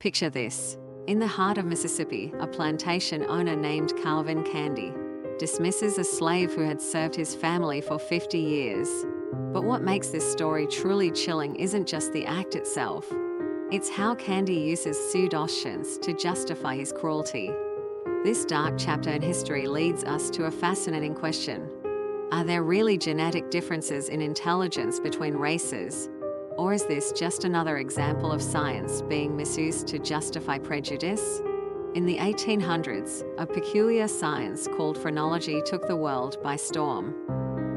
Picture this. In the heart of Mississippi, a plantation owner named Calvin Candy dismisses a slave who had served his family for 50 years. But what makes this story truly chilling isn't just the act itself. It's how Candy uses pseudoscience to justify his cruelty. This dark chapter in history leads us to a fascinating question. Are there really genetic differences in intelligence between races? Or is this just another example of science being misused to justify prejudice? In the 1800s, a peculiar science called phrenology took the world by storm.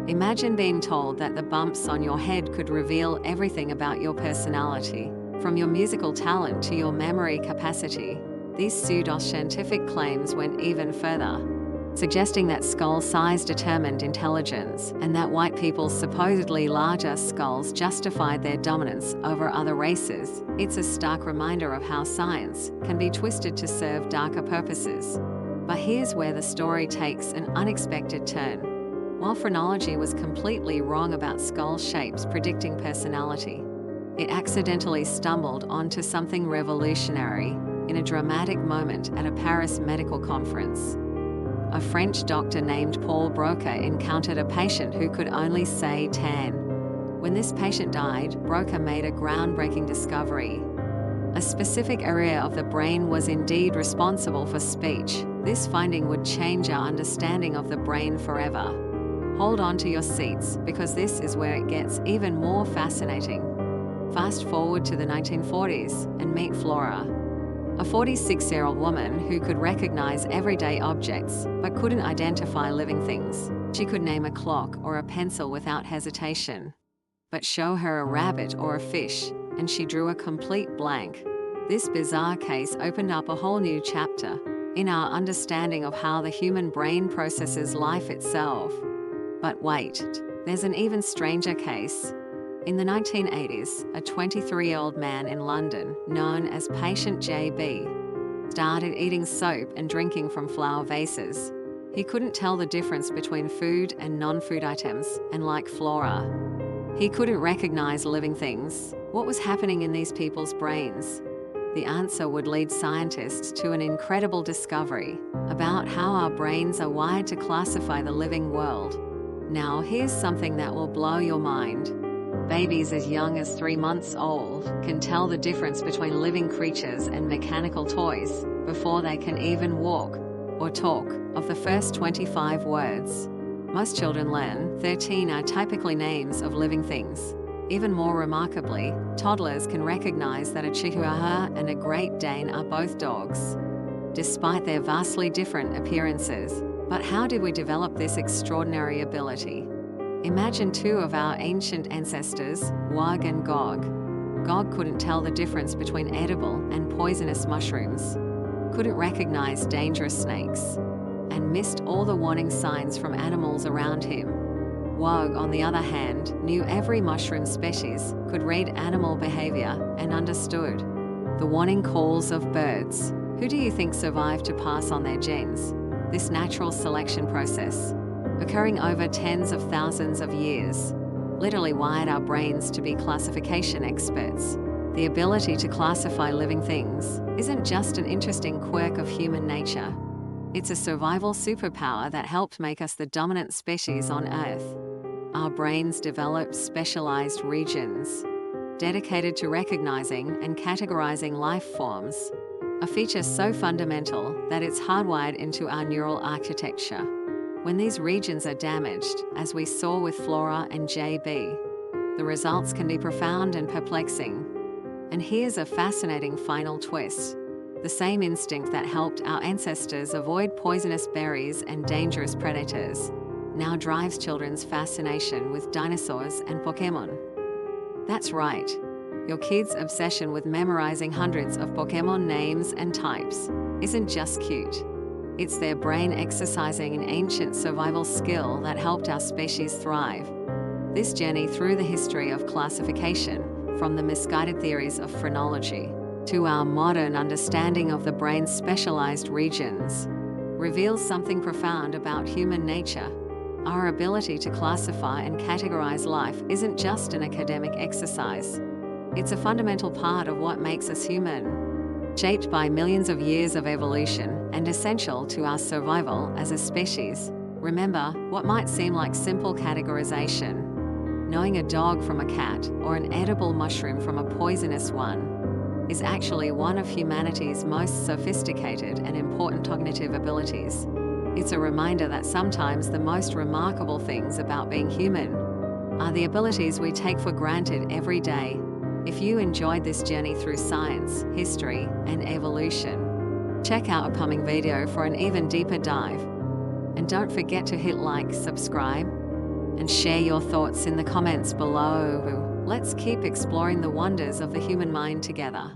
Imagine being told that the bumps on your head could reveal everything about your personality, from your musical talent to your memory capacity. These pseudoscientific claims went even further, suggesting that skull size determined intelligence, and that white people's supposedly larger skulls justified their dominance over other races. It's a stark reminder of how science can be twisted to serve darker purposes. But here's where the story takes an unexpected turn. While phrenology was completely wrong about skull shapes predicting personality, it accidentally stumbled onto something revolutionary in a dramatic moment at a Paris medical conference. A French doctor named Paul Broca encountered a patient who could only say tan. When this patient died, Broca made a groundbreaking discovery. A specific area of the brain was indeed responsible for speech. This finding would change our understanding of the brain forever. Hold on to your seats, because this is where it gets even more fascinating. Fast forward to the 1940s and meet Flora, a 46-year-old woman who could recognize everyday objects but couldn't identify living things. She could name a clock or a pencil without hesitation. But show her a rabbit or a fish, and she drew a complete blank. This bizarre case opened up a whole new chapter in our understanding of how the human brain processes life itself. But wait, there's an even stranger case. In the 1980s, a 23-year-old man in London, known as Patient JB, started eating soap and drinking from flower vases. He couldn't tell the difference between food and non-food items, and like Flora, he couldn't recognize living things. What was happening in these people's brains? The answer would lead scientists to an incredible discovery about how our brains are wired to classify the living world. Now, here's something that will blow your mind. Babies as young as 3 months old can tell the difference between living creatures and mechanical toys before they can even walk or talk of the first 25 words. Most children learn 13 are typically names of living things. Even more remarkably, toddlers can recognize that a Chihuahua and a Great Dane are both dogs, despite their vastly different appearances. But how did we develop this extraordinary ability? Imagine two of our ancient ancestors, Wag and Gog. Gog couldn't tell the difference between edible and poisonous mushrooms, couldn't recognize dangerous snakes, and missed all the warning signs from animals around him. Wag, on the other hand, knew every mushroom species, could read animal behavior, and understood the warning calls of birds. Who do you think survived to pass on their genes? This natural selection process, occurring over tens of thousands of years, literally wired our brains to be classification experts. The ability to classify living things isn't just an interesting quirk of human nature. It's a survival superpower that helped make us the dominant species on Earth. Our brains developed specialized regions dedicated to recognizing and categorizing life forms, a feature so fundamental that it's hardwired into our neural architecture. When these regions are damaged, as we saw with Flora and JB, the results can be profound and perplexing. And here's a fascinating final twist. The same instinct that helped our ancestors avoid poisonous berries and dangerous predators now drives children's fascination with dinosaurs and Pokémon. That's right. Your kids' obsession with memorizing hundreds of Pokémon names and types isn't just cute. It's their brain exercising an ancient survival skill that helped our species thrive. This journey through the history of classification, from the misguided theories of phrenology to our modern understanding of the brain's specialized regions, reveals something profound about human nature. Our ability to classify and categorize life isn't just an academic exercise. It's a fundamental part of what makes us human. shaped by millions of years of evolution and essential to our survival as a species. Remember, what might seem like simple categorization, knowing a dog from a cat or an edible mushroom from a poisonous one, is actually one of humanity's most sophisticated and important cognitive abilities. It's a reminder that sometimes the most remarkable things about being human are the abilities we take for granted every day. If you enjoyed this journey through science, history, and evolution, check out our upcoming video for an even deeper dive. And don't forget to hit like, subscribe, and share your thoughts in the comments below. Let's keep exploring the wonders of the human mind together.